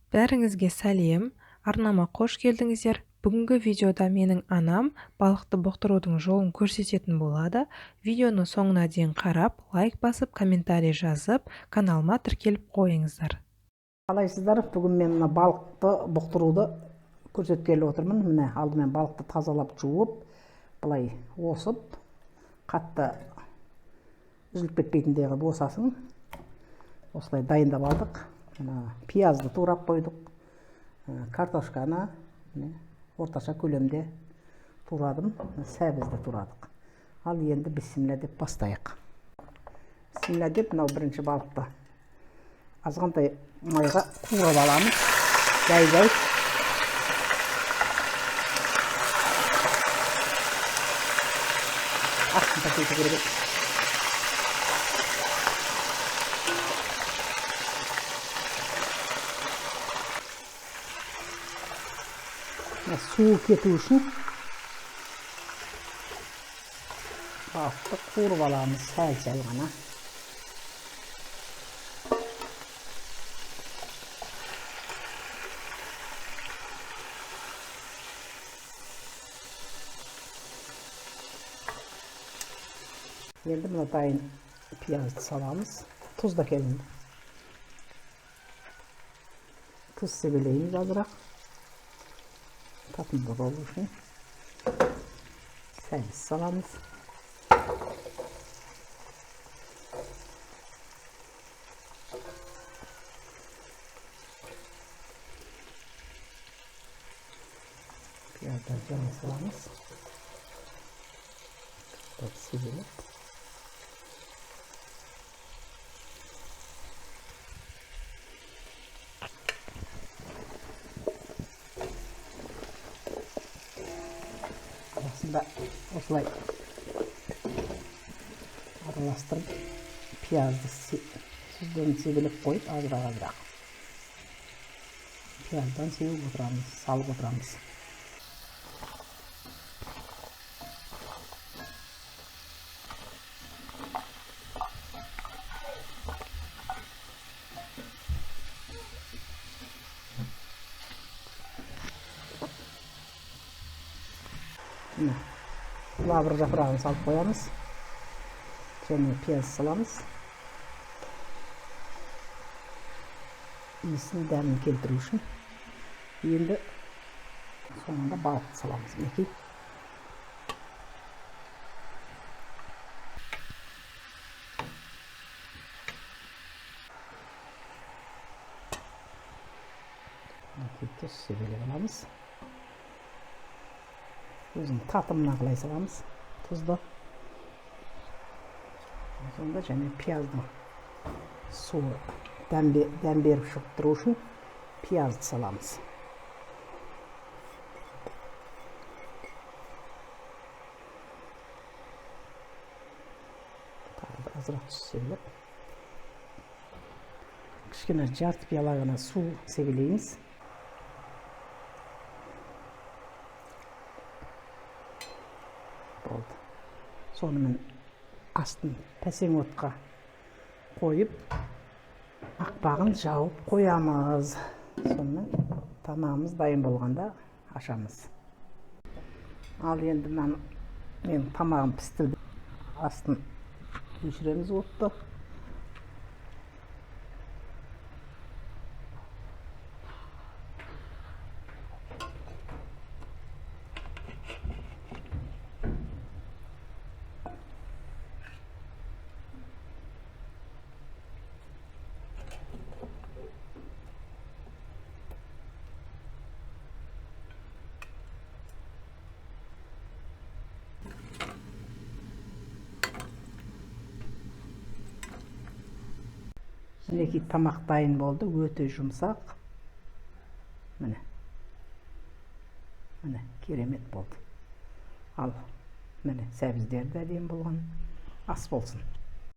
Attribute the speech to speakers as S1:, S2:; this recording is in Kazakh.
S1: Бәріңізге сәлем, арнама қош келдіңіздер. Бүгінгі видеода менің анам балықты бұқтырудың жолын көрсететін болады. Видеоны соңына дейін қарап, лайк басып, комментарий жазып, каналыма тіркеліп қойыңыздар.
S2: Қалайсыздар? Бүгін мен мына балықты бұқтыруды көрсеткелі отырмын. Міне алдымен балықты тазалап жуып, былай осып, қатты үзіліп кетпейтіндей қылып осасын. Осылай дайындап алдық. Пиязды турап қойдық. Картошканы орташа көлемде турадым. Сәбізді турадық. Ал енді бисмилля деп бастайық. Бисмилля деп мынау бірінші балықты азғантай майға қуырып аламыз. Жай-жай. Астын пакеті керек. Суы кету үшін балықты қуырып аламыз, сәл-сәл ғана. Енді мына дайын пиязды саламыз. Тұз да келінді. Тұз себелейміз азырақ. Татымды болу үшін сәбіз саламыз. Пияздан жаңа саламыз. Себелеп. Осылай араластырып, пиязды сүзден себелеп қойып, азырақ. Пияздан сеуіп отырамыз, салып отырамыз. Лавр жапырағын салып қоямыз. Және пияз саламыз. Иісін дәмін келтіру үшін. Енді соңында балықты саламыз. Мінекей. Тұз себелеп аламыз. Өзінің татымына қалай саламыз. Тұзды. Сонда және пияздың суы дәм беріп шығып тұру үшін пиязды саламыз. Азырақ тұз себелеп. Кішкене жарты пияла ғана су себелейміз. Сонымен астын пәсең отқа қойып, ақпағын жауып қоямыз. Сонымен тамағымыз дайын болғанда ашамыз. Ал енді мен тамағым пістірді. Астын өшіреміз отты. Мінекей тамақ дайын болды, өте жұмсақ. Міне керемет болды. Ал міне сәбіздер де әдемі болған. Ас болсын.